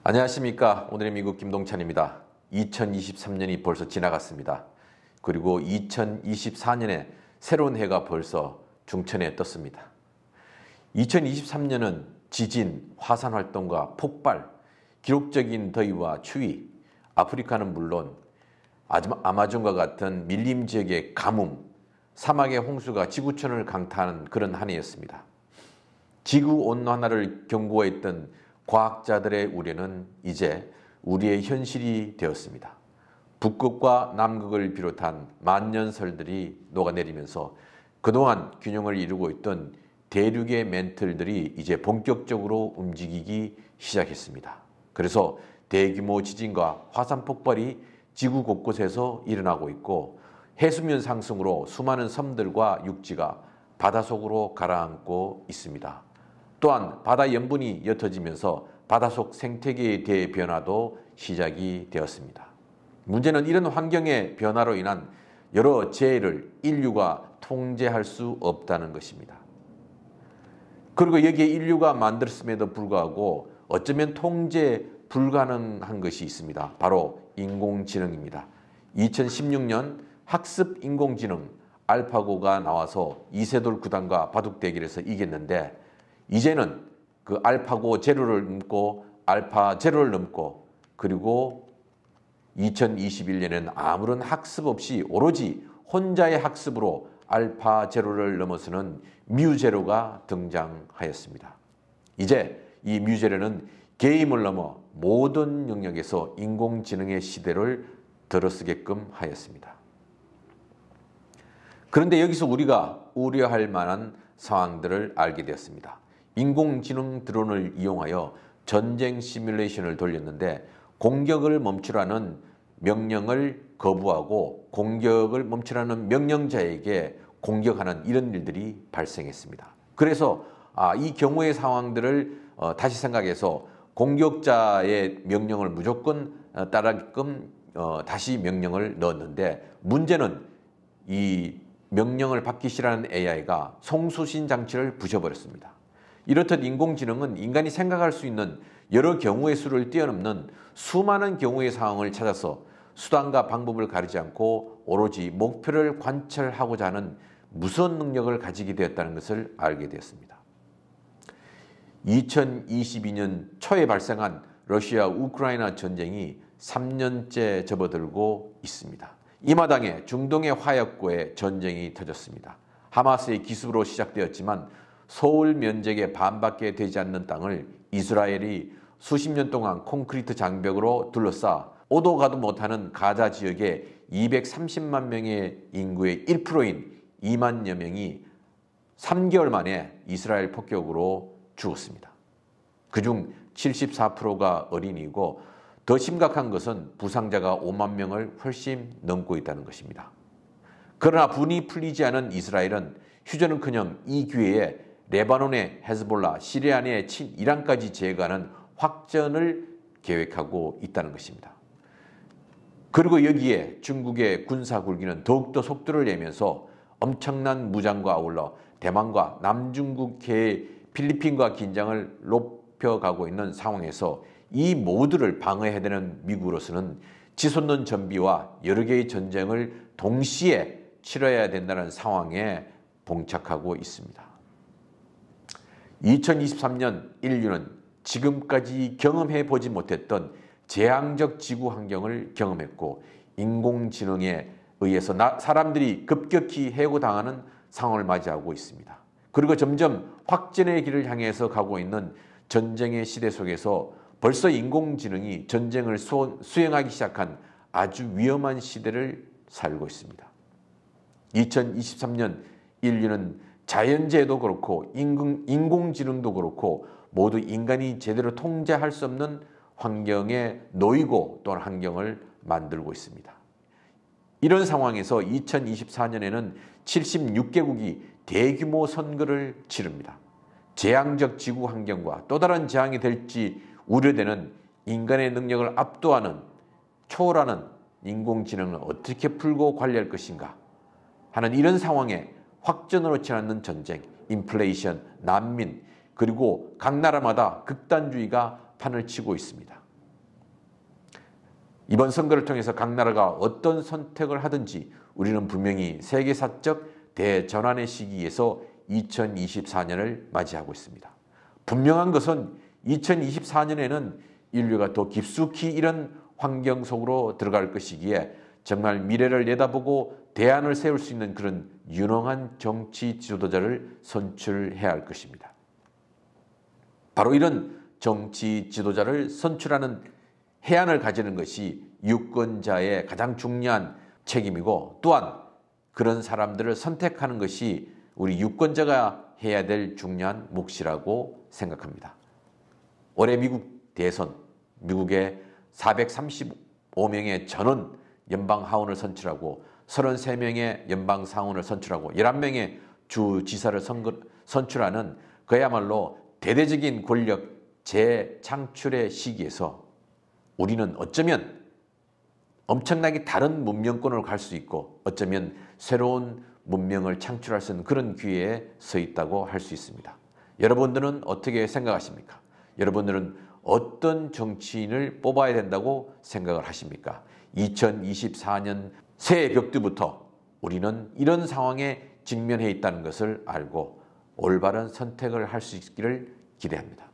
안녕하십니까. 오늘의 미국 김동찬입니다. 2023년이 벌써 지나갔습니다. 그리고 2024년에 새로운 해가 벌써 중천에 떴습니다. 2023년은 지진, 화산 활동과 폭발, 기록적인 더위와 추위, 아프리카는 물론 아마존과 같은 밀림 지역의 가뭄, 사막의 홍수가 지구촌을 강타하는 그런 한 해였습니다. 지구온난화를 경고했던 과학자들의 우려는 이제 우리의 현실이 되었습니다. 북극과 남극을 비롯한 만년설들이 녹아내리면서 그동안 균형을 이루고 있던 대륙의 멘틀들이 이제 본격적으로 움직이기 시작했습니다. 그래서 대규모 지진과 화산 폭발이 지구 곳곳에서 일어나고 있고 해수면 상승으로 수많은 섬들과 육지가 바닷속으로 가라앉고 있습니다. 또한 바다 염분이 옅어지면서 바닷속 생태계의 대변화도 시작이 되었습니다. 문제는 이런 환경의 변화로 인한 여러 재해를 인류가 통제할 수 없다는 것입니다. 그리고 여기에 인류가 만들었음에도 불구하고 어쩌면 통제 불가능한 것이 있습니다. 바로 인공지능입니다. 2016년 학습 인공지능 알파고가 나와서 이세돌 구단과 바둑 대결에서 이겼는데 이제는 그 알파고 제로를 넘고 알파 제로를 넘고 그리고 2021년에는 아무런 학습 없이 오로지 혼자의 학습으로 알파 제로를 넘어서는 뮤 제로가 등장하였습니다. 이제 이 뮤 제로는 게임을 넘어 모든 영역에서 인공지능의 시대를 들어서게끔 하였습니다. 그런데 여기서 우리가 우려할 만한 상황들을 알게 되었습니다. 인공지능 드론을 이용하여 전쟁 시뮬레이션을 돌렸는데 공격을 멈추라는 명령을 거부하고 공격을 멈추라는 명령자에게 공격하는 이런 일들이 발생했습니다. 그래서 이 경우의 상황들을 다시 생각해서 공격자의 명령을 무조건 따르게끔 다시 명령을 넣었는데 문제는 이 명령을 받기 싫어하는 AI가 송수신 장치를 부셔버렸습니다. 이렇듯 인공지능은 인간이 생각할 수 있는 여러 경우의 수를 뛰어넘는 수많은 경우의 상황을 찾아서 수단과 방법을 가리지 않고 오로지 목표를 관찰하고자 하는 무서운 능력을 가지게 되었다는 것을 알게 되었습니다. 2022년 초에 발생한 러시아 우크라이나 전쟁이 3년째 접어들고 있습니다. 이 마당에 중동의 화약고에 전쟁이 터졌습니다. 하마스의 기습으로 시작되었지만 서울 면적의 반밖에 되지 않는 땅을 이스라엘이 수십 년 동안 콘크리트 장벽으로 둘러싸 오도 가도 못하는 가자 지역의 230만 명의 인구의 1%인 2만여 명이 3개월 만에 이스라엘 폭격으로 죽었습니다. 그중 74%가 어린이고 더 심각한 것은 부상자가 5만 명을 훨씬 넘고 있다는 것입니다. 그러나 분이 풀리지 않은 이스라엘은 휴전은커녕 이 기회에 레바논의 헤즈볼라, 시리아 내 친이란까지 제거하는 확전을 계획하고 있다는 것입니다. 그리고 여기에 중국의 군사 굴기는 더욱더 속도를 내면서 엄청난 무장과 아울러 대만과 남중국해의 필리핀과 긴장을 높여가고 있는 상황에서 이 모두를 방어해야 되는 미국으로서는 치솟는 전비와 여러 개의 전쟁을 동시에 치러야 된다는 상황에 봉착하고 있습니다. 2023년 인류는 지금까지 경험해보지 못했던 재앙적 지구 환경을 경험했고 인공지능에 의해서 사람들이 급격히 해고당하는 상황을 맞이하고 있습니다. 그리고 점점 확전의 길을 향해서 가고 있는 전쟁의 시대 속에서 벌써 인공지능이 전쟁을 수행하기 시작한 아주 위험한 시대를 살고 있습니다. 2023년 인류는 자연재해도 그렇고 인공지능도 그렇고 모두 인간이 제대로 통제할 수 없는 환경에 놓이고 또한 환경을 만들고 있습니다. 이런 상황에서 2024년에는 76개국이 대규모 선거를 치릅니다. 재앙적 지구 환경과 또 다른 재앙이 될지 우려되는 인간의 능력을 압도하는 초월하는 인공지능을 어떻게 풀고 관리할 것인가 하는 이런 상황에 확전으로 치닫는 전쟁, 인플레이션, 난민, 그리고 각 나라마다 극단주의가 판을 치고 있습니다. 이번 선거를 통해서 각 나라가 어떤 선택을 하든지 우리는 분명히 세계사적 대전환의 시기에서 2024년을 맞이하고 있습니다. 분명한 것은 2024년에는 인류가 더 깊숙이 이런 환경 속으로 들어갈 것이기에 정말 미래를 내다보고 대안을 세울 수 있는 그런 유능한 정치 지도자를 선출해야 할 것입니다. 바로 이런 정치 지도자를 선출하는 해안을 가지는 것이 유권자의 가장 중요한 책임이고, 또한 그런 사람들을 선택하는 것이 우리 유권자가 해야 될 중요한 몫이라고 생각합니다. 올해 미국 대선, 미국의 435명의 전원 연방 하원을 선출하고 33명의 연방 상원을 선출하고 11명의 주지사를 선출하는 그야말로 대대적인 권력 재창출의 시기에서 우리는 어쩌면 엄청나게 다른 문명권으로 갈 수 있고 어쩌면 새로운 문명을 창출할 수 있는 그런 기회에 서 있다고 할 수 있습니다. 여러분들은 어떻게 생각하십니까? 여러분들은 어떤 정치인을 뽑아야 된다고 생각을 하십니까? 2024년 새해 벽두부터 우리는 이런 상황에 직면해 있다는 것을 알고 올바른 선택을 할 수 있기를 기대합니다.